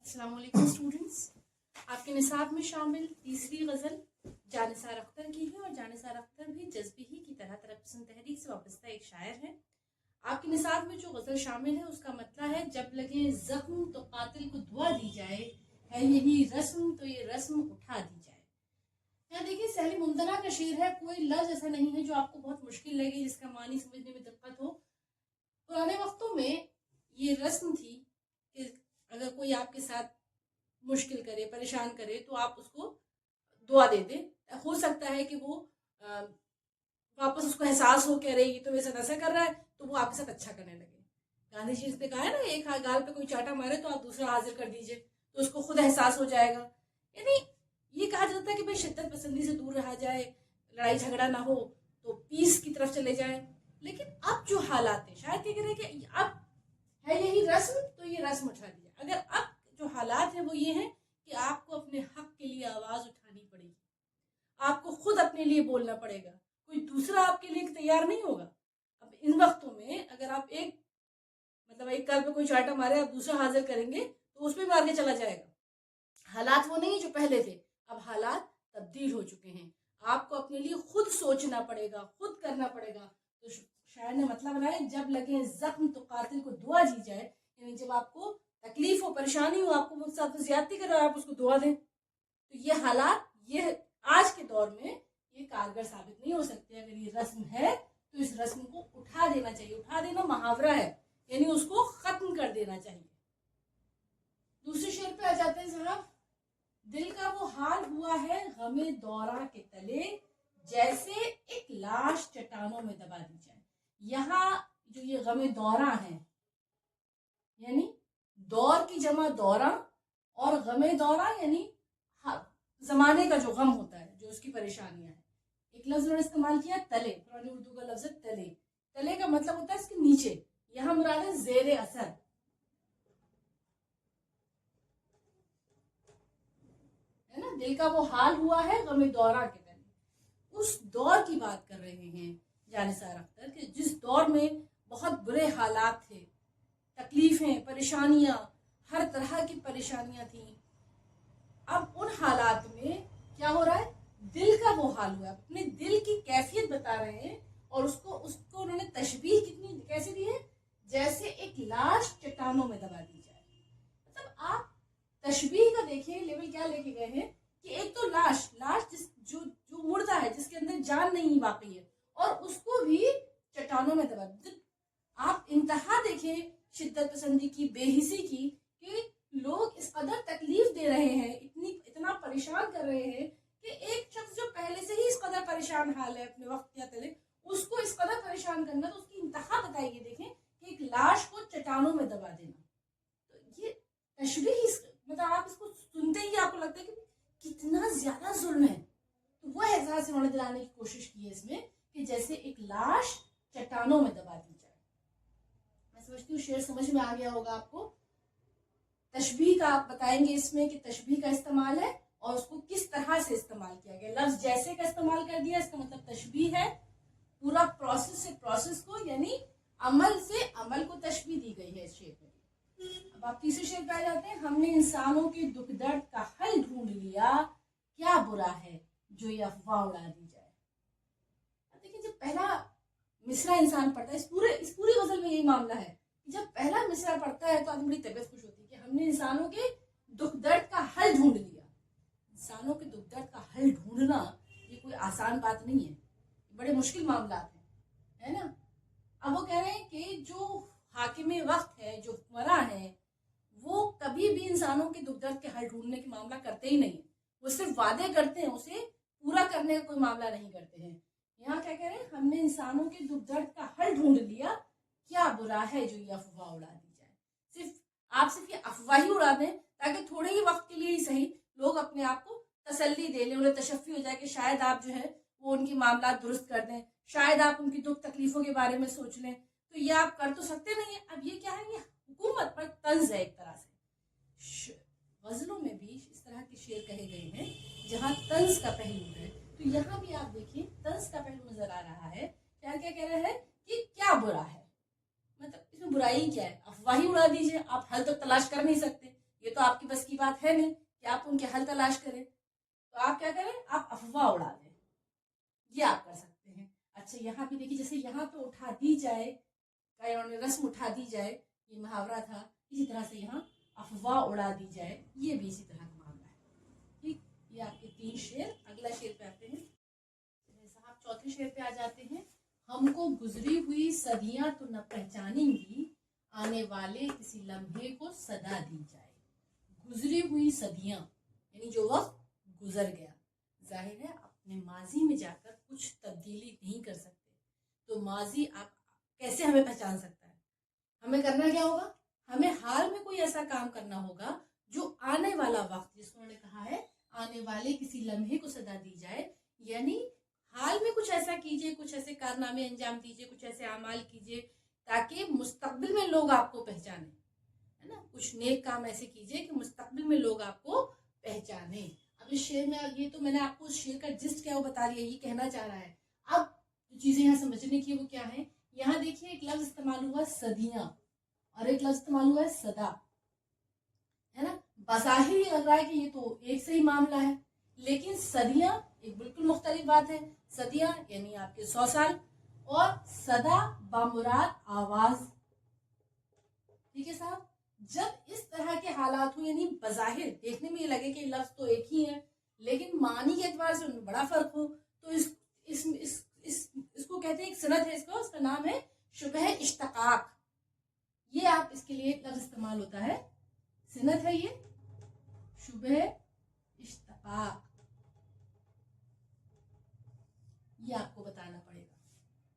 السلام علیکم اسٹوڈنٹس، آپ کے نصاب میں شامل تیسری غزل جانثار اختر کی ہے، اور جانثار اختر بھی جذبی ہی کی طرح طرف پسند تحریک سے وابستہ ایک شاعر ہے۔ آپ کے نصاب میں جو غزل شامل ہے اس کا مطلب ہے جب لگے زخم تو قاتل کو دعا دی جائے، ہے یہی رسم تو یہ رسم اٹھا دی جائے۔ یہاں دیکھیے سہلی ممتنع کا شعر ہے، کوئی لفظ ایسا نہیں ہے جو آپ کو بہت مشکل لگے، جس کا معنی سمجھنے میں دقت ہو۔ پرانے وقتوں میں یہ رسم تھی کہ اگر کوئی آپ کے ساتھ مشکل کرے، پریشان کرے، تو آپ اس کو دعا دے دیں۔ ہو سکتا ہے کہ وہ واپس اس کو احساس ہو کہ ارے یہ تو میرے ساتھ ایسا کر رہا ہے، تو وہ آپ کے ساتھ اچھا کرنے لگے۔ گاندھی جی نے کہا ہے نا، ایک گال پہ کوئی چاٹا مارے تو آپ دوسرا حاضر کر دیجئے، تو اس کو خود احساس ہو جائے گا۔ یعنی یہ کہا جاتا ہے کہ بھائی شدت پسندی سے دور رہا جائے، لڑائی جھگڑا نہ ہو تو پیس کی طرف چلے جائیں۔ لیکن اب جو حالات ہیں، شاید یہ کہہ رہے ہیں کہ اب ہے یہی رسم تو یہ رسم اٹھا دی جائے۔ اگر اب جو حالات ہیں وہ یہ ہیں کہ آپ کو اپنے حق کے لیے آواز اٹھانی پڑے گی، آپ کو خود اپنے لیے بولنا پڑے گا، کوئی دوسرا آپ کے لیے تیار نہیں ہوگا۔ اب ان وقتوں میں اگر آپ ایک کل پہ کوئی چاٹا مارے آپ دوسرا حاضر کریں گے تو اس میں بھی آگے چلا جائے گا۔ حالات وہ نہیں جو پہلے تھے، اب حالات تبدیل ہو چکے ہیں۔ آپ کو اپنے لیے خود سوچنا پڑے گا، خود کرنا پڑے گا۔ تو شاعر نے مطلب بنایا، جب لگے زخم تو قاتل کو دعا دی جائے، یعنی جب آپ کو تکلیف ہو، پریشانی ہو، آپ کو مجھ ساتھ زیادتی کر رہا ہے، آپ اس کو دعا دیں۔ تو یہ حالات یہ آج کے دور میں یہ کارگر ثابت نہیں ہو سکتے۔ اگر یہ رسم ہے تو اس رسم کو اٹھا دینا چاہیے۔ اٹھا دینا محاورہ ہے، یعنی اس کو ختم کر دینا چاہیے۔ دوسرے شعر پہ آ جاتے ہیں صاحب، دل کا وہ حال ہوا ہے غم دوراں کے تلے، جیسے ایک لاش چٹانوں میں دبا دی جائے۔ یہاں جو یہ غم دوراں ہے، یعنی دور کی جمع دوراں، اور غم دوراں یعنی زمانے کا جو غم ہوتا ہے، جو اس کی پریشانیاں ہیں۔ ایک لفظ انہوں نے استعمال کیا تلے، پرانی اردو کا لفظ ہے تلے۔ تلے کا مطلب ہوتا ہے اس کے نیچے، یہاں مراد ہے زیر اثر، ہے نا۔ دل کا وہ حال ہوا ہے غم دوراں کے تلے، اس دور کی بات کر رہے ہیں جانثار اختر کہ جس دور میں بہت برے حالات تھے، تکلیفیں، پریشانیاں، ہر طرح کی پریشانیاں تھیں۔ اب ان حالات میں کیا ہو رہا ہے، دل کا وہ حال ہوا ہے، اپنے دل کی کیفیت بتا رہے ہیں، اور اس کو انہوں نے تشبیہ کیسے دی ہے، جیسے ایک لاش چٹانوں میں دبا دی جائے۔ مطلب آپ تشبیہ کا دیکھیں لیول کیا لے کے گئے ہیں کہ ایک تو لاش جو مردہ ہے، جس کے اندر جان نہیں واقعی ہے، اور اس کو بھی چٹانوں میں دبا دی۔ آپ انتہا دیکھیں شدت پسندی کی، بے حسی کی، کہ لوگ اس قدر تکلیف دے رہے ہیں، اتنا پریشان کر رہے ہیں کہ ایک شخص جو پہلے سے ہی اس قدر پریشان حال ہے اپنے وقت یا تلے، اس کو اس قدر پریشان کرنا، تو اس کی انتہا بتائیے دیکھیں کہ ایک لاش کو چٹانوں میں دبا دینا۔ تو یہ تشبیہ، مطلب آپ اس کو سنتے ہی آپ کو لگتا ہے کہ کتنا زیادہ ظلم ہے۔ تو وہ احساس انہوں نے دلانے کی کوشش کی ہے اس میں، کہ جیسے ایک لاش چٹانوں میں دبا دی جائے۔ میں سمجھتی ہوں شعر سمجھ میں آ گیا ہوگا آپ کو۔ تشبیہ کا آپ بتائیں گے اس میں کہ تشبیہ کا استعمال ہے اور اس کو کس طرح سے استعمال کیا گیا۔ لفظ جیسے کا استعمال کر دیا، اس کا مطلب تشبیہ ہے۔ پورا پروسیس سے پروسیس کو، یعنی عمل سے عمل کو تشبیہ دی گئی ہے اس شعر میں۔ اب آپ تیسرے شعر پہ آ جاتے ہیں، ہم نے انسانوں کے دکھ درد کا حل ڈھونڈ لیا، کیا برا ہے جو یہ افواہ اڑا دی جائے۔ اب دیکھیں جب پہلا مصرع انسان پڑھتا ہے، اس پوری غزل میں یہی معاملہ ہے، جب پہلا مصرع پڑھتا ہے تو آدمی بڑی طبیعت خوش ہوتی ہے کہ ہم نے انسانوں کے دکھ درد کا حل ڈھونڈ لیا۔ انسانوں کے دکھ درد کا حل ڈھونڈنا یہ کوئی آسان بات نہیں ہے، بڑے مشکل معاملات ہیں، ہے نا۔ اب وہ کہہ رہے ہیں کہ جو حاکم وقت ہے، جو حکمراں ہیں، وہ کبھی بھی انسانوں کے دکھ درد کے حل ڈھونڈنے کے معاملہ کرتے ہی نہیں، وہ صرف وعدے کرتے ہیں، اسے پورا کرنے کا کوئی معاملہ نہیں کرتے ہیں۔ یہاں کیا کہہ رہے ہیں، ہم نے انسانوں کے دکھ درد کا حل ڈھونڈ لیا، کیا برا ہے جو یہ افواہ اڑا دی جائے۔ آپ صرف یہ افواہ ہی اڑا دیں تاکہ تھوڑے ہی وقت کے لیے ہی صحیح لوگ اپنے آپ کو تسلی دے لیں، انہیں تشفی ہو جائے کہ شاید آپ جو ہے وہ ان کی معاملات درست کر دیں، شاید آپ ان کی دکھ تکلیفوں کے بارے میں سوچ لیں، تو یہ آپ کر تو سکتے نہیں ہیں۔ اب یہ کیا ہے، یہ حکومت پر طنز ہے ایک طرح سے۔ غزلوں میں بھی اس طرح کے شعر کہے گئے ہیں جہاں طنز کا پہلو ہے، تو یہاں بھی آپ دیکھیں طنز کا پہلو نظر آ رہا ہے۔ کیا کہہ رہا ہے کہ کیا برا ہے، مطلب اس میں برائی کیا ہے، افواہی اڑا دیجئے، آپ حل تو تلاش کر نہیں سکتے، یہ تو تو آپ کی بس کی بات ہے نہیں کہ آپ ان کے حل تلاش کریں، تو آپ کیا کریں، آپ افواہ اڑا دیں، یہ آپ کر سکتے ہیں۔ اچھا یہاں بھی دیکھیے، جیسے یہاں تو اٹھا دی جائے، رسم اٹھا دی جائے، یہ محاورہ تھا، اسی طرح سے یہاں افواہ اڑا دی جائے، یہ بھی اسی طرح کا معاملہ ہے۔ ٹھیک، یہ آپ کے 3 شعر۔ اگلا شعر پہ آتے ہیں صاحب، چوتھے شعر پہ آ جاتے ہیں۔ ہم کو گزری ہوئی صدیاں تو نہ پہچانیں گی، آنے والے کسی لمحے کو صدا دی جائے۔ گزری ہوئی صدیاں یعنی جو وقت گزر گیا، ظاہر ہے اپنے ماضی میں جا کر کچھ تبدیلی نہیں کر سکتے، تو ماضی آپ کیسے ہمیں پہچان سکتا ہے؟ ہمیں کرنا کیا ہوگا، ہمیں حال میں کوئی ایسا کام کرنا ہوگا جو آنے والا وقت، جس کو انہوں نے کہا ہے آنے والے کسی لمحے کو صدا دی جائے، یعنی حال میں کچھ ایسا کیجئے، کچھ ایسے کارنامے انجام دیجئے، کچھ ایسے اعمال کیجئے تاکہ مستقبل میں لوگ آپ کو پہچانیں، ہے نا، کچھ نیک کام ایسے کیجئے کہ مستقبل میں لوگ آپ کو پہچانیں۔ اب اس شعر میں، یہ تو میں نے آپ کو اس شعر کا جسٹ کیا وہ بتا دیا، یہ کہنا چاہ رہا ہے۔ اب جو چیزیں یہاں سمجھنے کی وہ کیا ہے، یہاں دیکھیے ایک لفظ استعمال ہوا صدیاں اور ایک لفظ استعمال ہوا ہے صدا، ہے نا، بظاہر یہ لگ رہا ہے کہ یہ تو ایک سے ہی معاملہ ہے، لیکن صدیاں ایک بالکل مختلف بات ہے۔ صدیاں یعنی آپ کے 100 سال، اور صدا بامراد آواز۔ ٹھیک ہے صاحب، جب اس طرح کے حالات ہوں، یعنی بظاہر دیکھنے میں یہ لگے کہ لفظ تو ایک ہی ہے لیکن معنی کے اعتبار سے ان میں بڑا فرق ہو، تو اس کو کہتے ہیں، ایک صنعت ہے اس کا نام ہے شبہ اشتقاق۔ یہ آپ اس کے لیے لفظ استعمال ہوتا ہے، صنعت ہے یہ شبہ اشتقاق، یہ آپ کو بتانا پڑے گا،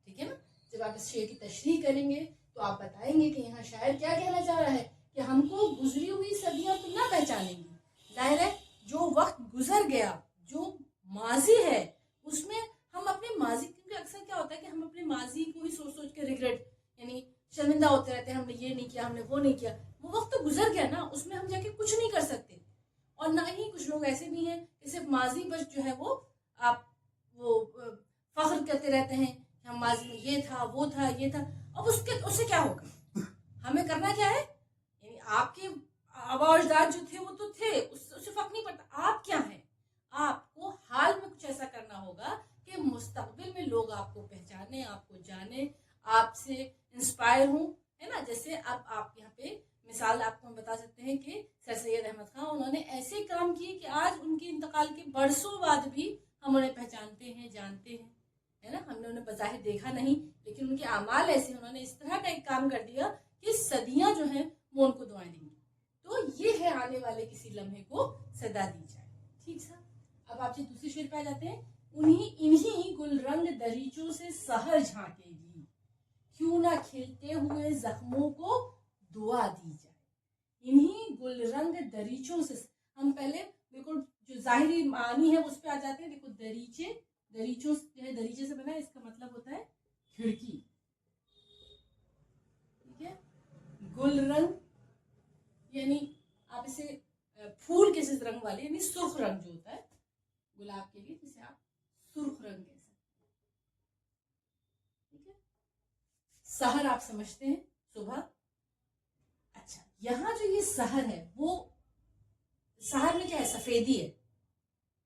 ٹھیک ہے نا۔ جب آپ اس شعر کی تشریح کریں گے تو آپ بتائیں گے کہ یہاں شاعر کیا کہنا چاہ رہا ہے کہ ہم کو گزری ہوئی صدیاں تو نہ پہچانیں گی۔ ظاہر ہے جو وقت گزر گیا، جو ماضی ہے، اس میں ہم اپنے ماضی، کیونکہ اکثر کیا ہوتا ہے کہ ہم اپنے ماضی کو ہی سوچ سوچ کے ریگریٹ، یعنی شرمندہ ہوتے رہتے ہیں، ہم نے یہ نہیں کیا، ہم نے وہ نہیں کیا۔ وہ وقت تو گزر گیا نا، اس میں ہم جا کے کچھ نہیں کر سکتے۔ اور نہ ہی کچھ لوگ ایسے بھی ہیں کہ صرف ماضی پر جو ہے وہ آپ وہ فخر کرتے رہتے ہیں کہ ہم ماضی میں یہ تھا، وہ تھا، یہ تھا۔ اب اس سے کیا ہوگا، ہمیں کرنا کیا ہے، یعنی آپ کے آباء و اجداد جو تھے وہ تو تھے، اس سے فرق نہیں پڑتا، آپ کیا ہیں، آپ کو حال میں کچھ ایسا کرنا ہوگا کہ مستقبل میں لوگ آپ کو پہچانے، آپ کو جانے، آپ سے انسپائر ہوں، ہے نا۔ جیسے اب آپ یہاں پہ مثال آپ کو ہم بتا سکتے ہیں کہ سر سید احمد خان، انہوں نے ایسے کام کیے کہ آج ان کے انتقال کے برسوں بعد بھی ہم انہیں پہچانتے ہیں، جانتے ہیں، ہے نا۔ ہم نے انہیں بظاہر دیکھا نہیں، لیکن ان کے اعمال ایسے، انہوں نے اس طرح کا ایک کام کر دیا کہ صدیاں جو ہیں وہ ان کو دعائیں دیں گی۔ تو یہ ہے آنے والے کسی لمحے کو صدا دی جائے۔ ٹھیک سا، اب آپ سے دوسری شعر پہ آ جاتے ہیں۔ انہی گل رنگ دریچوں سے سحر جھانکے گی، کیوں نہ کھلتے ہوئے زخموں کو دعا دی جائے۔ انہی گل رنگ دریچوں سے، ہم پہلے بالکل جو ظاہری معنی ہے اس پہ آ جاتے ہیں۔ دیکھو دریچوں جو ہے، دریچے سے بنا ہے، اس کا مطلب ہوتا ہے کھڑکی، ٹھیک ہے۔ گل رنگ یعنی آپ اسے پھول کے رنگ والے، یعنی سرخ رنگ جو ہوتا ہے گلاب کے لیے، جسے آپ سرخ رنگ کہہ سکتے ہیں، ٹھیک ہے۔ سحر آپ سمجھتے ہیں صبح۔ اچھا یہاں جو یہ سحر ہے، وہ سحر میں کیا ہے، سفیدی ہے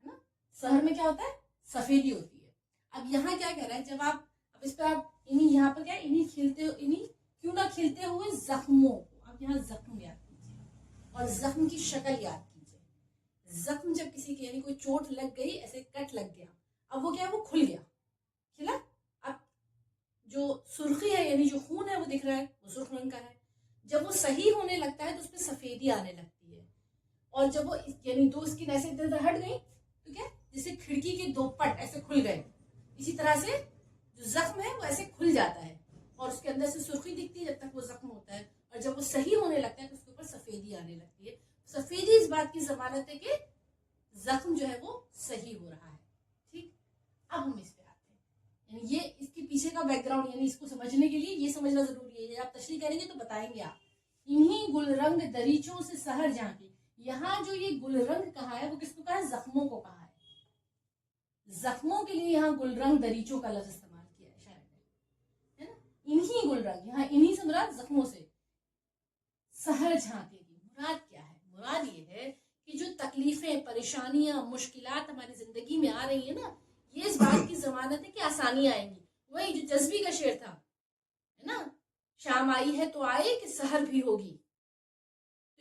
نا، سحر میں کیا ہوتا ہے، سفیدی ہوتی ہے۔ اب یہاں کیا کہہ رہا ہے، جب آپ اب اس پہ آپ یہاں پر کیا، کیوں نہ کھلتے ہوئے زخموں کو، آپ یہاں زخم یاد کیجیے اور زخم کی شکل یاد کیجیے۔ زخم جب کسی کے، یعنی کوئی چوٹ لگ گئی، ایسے کٹ لگ گیا، اب وہ کیا ہے، وہ کھل گیا، کھلا۔ اب جو سرخی ہے، یعنی جو خون ہے وہ دکھ رہا ہے، وہ سرخ رنگ کا ہے۔ جب وہ صحیح ہونے لگتا ہے تو اس پہ سفیدی آنے لگتی ہے، اور جب وہ یعنی دو اسکن ایسے ادھر ادھر ہٹ گئی تو کیا، جیسے کھڑکی کے 2 پٹ ایسے کھل گئے، اسی طرح سے جو زخم ہے وہ ایسے کھل جاتا ہے اور اس کے اندر سے سرخی دکھتی ہے جب تک وہ زخم ہوتا ہے، اور جب وہ صحیح ہونے لگتا ہے تو اس کے اوپر سفیدی آنے لگتی ہے۔ سفیدی اس بات کی ضمانت ہے کہ زخم جو ہے وہ صحیح ہو رہا ہے۔ ٹھیک، اب ہم اس پہ آتے ہیں، یعنی یہ اس کے پیچھے کا بیک گراؤنڈ، یعنی اس کو سمجھنے کے لیے یہ سمجھنا ضروری ہے۔ آپ تشریح کریں گے تو بتائیں گے آپ، انہی گل رنگ دریچوں سے سحر جھانکے، یہاں جو یہ گل رنگ کہا ہے وہ کس کو کہا ہے، زخموں کو کہا ہے۔ زخموں کے لیے یہاں گل رنگ دریچوں کا لفظ استعمال کیا ہے شاید، ہے نا۔ انہی گل رنگ، یہاں انہی سے مراد زخموں سے، سحر جھانکے گی، مراد کیا ہے، مراد یہ تکلیفیں، پریشانیاں، مشکلات ہماری زندگی میں آ رہی ہیں نا، یہ اس بات کی ضمانت ہے کہ آسانی آئیں گی. وہی جو جذبی کا شعر تھا ہے نا، شام آئی ہے تو آئے کہ سحر بھی ہوگی.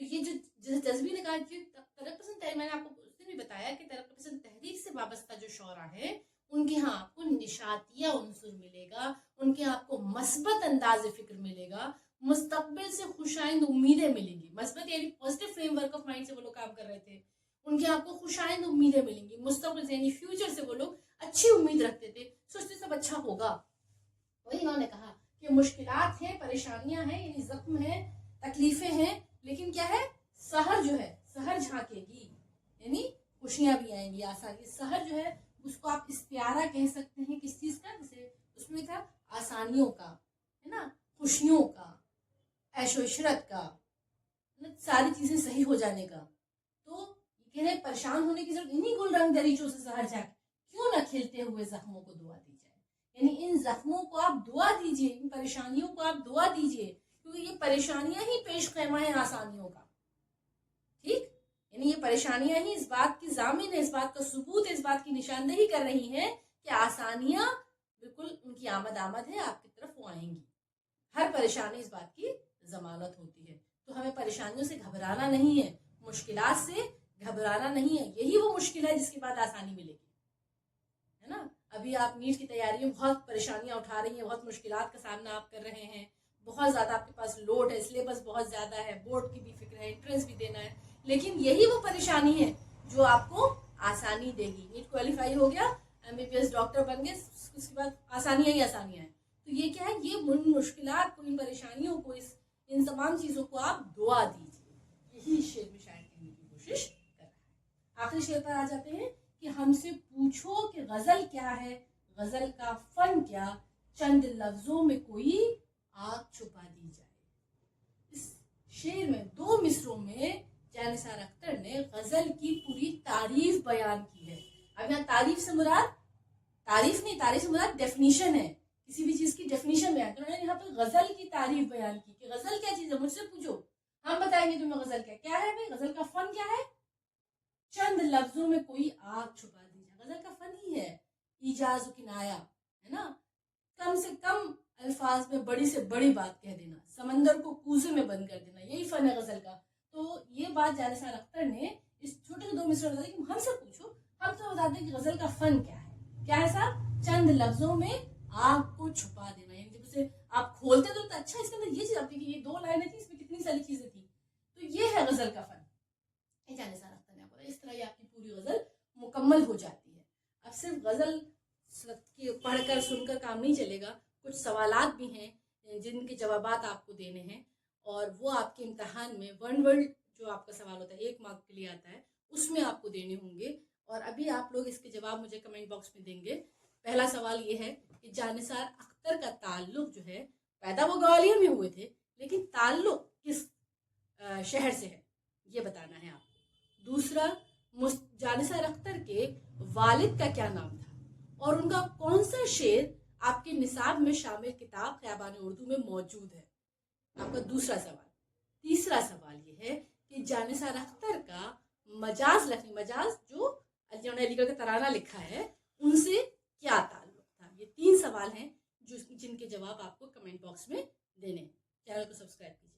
تو یہ جو جذبی نے کہا کہ ترقی پسند تحریک، میں نے آپ کو اس دن بھی بتایا کہ ترقی پسند تحریک سے وابستہ جو شعراء ہیں ان کے ہاں آپ کو نشاتیہ عنصر ملے گا، ان کے آپ کو مثبت انداز فکر ملے گا، مستقبل سے خوشائند امیدیں ملیں گی. مثبت یعنی positive frame work of mind سے وہ لوگ کام کر رہے تھے، ان کے آپ کو خوشائند امیدیں ملیں گی. مستقبل سے یعنی فیوچر سے وہ لوگ اچھی امید رکھتے تھے، سوچتے سب اچھا ہوگا. وہی انہوں نے کہا کہ مشکلات ہیں، پریشانیاں ہیں، یعنی زخم ہیں، تکلیفیں ہیں، لیکن کیا ہے، سحر جو ہے، سحر جھانکے گی، یعنی خوشیاں بھی آئیں گی، آسانی. سحر جو ہے اس کو آپ استعارہ کہہ سکتے ہیں کس چیز کا، جیسے اس میں تھا آسانیوں کا، ہے نا، خوشیوں کا، عیش و عشرت کا، ساری چیزیں صحیح ہو جانے کا. تو یہ کہہ رہے پریشان ہونے کی ضرورت انہیں گل رنگ دریچوں سے سحر جھانک کیوں نہ کھلتے ہوئے زخموں کو دعا دی جائے. یعنی ان زخموں کو آپ دعا دیجئے، ان پریشانیوں کو آپ دعا دیجئے، کیونکہ یہ پریشانیاں ہی پیش خیمہ ہیں آسانیوں کا. ٹھیک، یعنی یہ پریشانیاں ہی اس بات کی ضامن ہے، اس بات کا ثبوت ہے، اس بات کی نشاندہی کر رہی ہیں کہ آسانیاں بالکل ان کی آمد ہے، آپ کی طرف وہ آئیں گی. ہر پریشانی اس بات کی ضمانت ہوتی ہے. تو ہمیں پریشانیوں سے گھبرانا نہیں ہے، مشکلات سے گھبرانا نہیں ہے. یہی وہ مشکل ہے جس کے بعد آسانی ملے گی، ہے نا. ابھی آپ نیٹ کی تیاری میں بہت پریشانیاں اٹھا رہی ہیں، بہت مشکلات کا سامنا آپ کر رہے ہیں، بہت زیادہ آپ کے پاس لوڈ ہے، سلیبس بہت زیادہ ہے، بورڈ کی بھی فکر ہے، انٹرنس بھی دینا ہے، لیکن یہی وہ پریشانی ہے جو آپ کو آسانی دے گی. نیٹ کوالیفائی ہو گیا، MBBS ڈاکٹر بن گئے، اس کے بعد آسانیاں ہی آسانیاں ہیں. تو یہ کیا ہے، یہ ان مشکلات کو، ان پریشانیوں کو، ان تمام چیزوں کو آپ دعا دیجیے. یہی شعر میں شاعر کہنے کی کوشش کر رہا ہے. آخری شعر پر آ جاتے ہیں کہ ہم سے پوچھو کہ غزل کیا ہے، غزل کا فن کیا، چند لفظوں میں کوئی آگ چھپا دی جائے. اس شعر میں 2 مصروں میں جانثار اختر نے غزل کی پوری تعریف بیان کی ہے. اب یہاں تعریف سے مراد تعریف نہیں، تعریف سے مراد ڈیفینیشن ہے، کسی بھی چیز کی ڈیفینیشن بیان. تو انہوں نے یہاں پہ غزل کی تعریف بیان کی کہ غزل کیا چیز ہے، مجھ سے پوچھو، ہم بتائیں گے تمہیں غزل کیا ہے. بھائی غزل کا فن کیا ہے، چند لفظوں میں کوئی آگ چھپا دی جائے. غزل کا فن ہی ہے ایجاز و کنایا، ہے نا، کم سے کم الفاظ میں بڑی سے بڑی بات کہہ دینا، سمندر کو کوزے میں بند کر دینا، یہی فن ہے غزل کا. تو یہ بات جانثار اختر نے اس چھوٹے سے 2 مصروں میں کہ ہم سے پوچھو، ہم تو بتا دیں کہ غزل کا فن کیا ہے. کیا ہے صاحب، چند لفظوں میں آگ کو چھپا دینا. یعنی جب اسے آپ کھولتے تو اچھا اس کے اندر یہ چیز آتی ہے کہ یہ 2 لائنیں تھیں، اس میں کتنی ساری چیزیں تھیں. تو یہ ہے غزل کا فن. یہ جانثار اختر نے بولا. اس طرح یہ آپ کی پوری غزل مکمل ہو جاتی ہے. اب صرف غزل پڑھ کر سن کر کام نہیں چلے گا، کچھ سوالات بھی ہیں جن کے جوابات آپ کو دینے ہیں، اور وہ آپ کے امتحان میں 1 ورڈ جو آپ کا سوال ہوتا ہے 1 مارک کے لیے آتا ہے، اس میں آپ کو دینے ہوں گے. اور ابھی آپ لوگ اس کے جواب مجھے کمنٹ باکس میں دیں گے. پہلا سوال یہ ہے کہ جانثار اختر کا تعلق جو ہے، پیدا وہ گوالیار میں ہوئے تھے لیکن تعلق کس شہر سے ہے، یہ بتانا ہے آپ کو. دوسرا، جانثار اختر کے والد کا کیا نام تھا اور ان کا کون سا شعر آپ کے نصاب میں شامل کتاب خیابان اردو میں موجود ہے، آپ کا دوسرا سوال. تیسرا سوال یہ ہے کہ جانثار اختر کا مجاز لفظی، مجاز جو علی گڑھ کا ترانہ لکھا ہے، ان سے کیا تعلق تھا. یہ 3 سوال ہیں جن کے جواب آپ کو کمنٹ باکس میں دینے. چینل کو سبسکرائب کیجیے.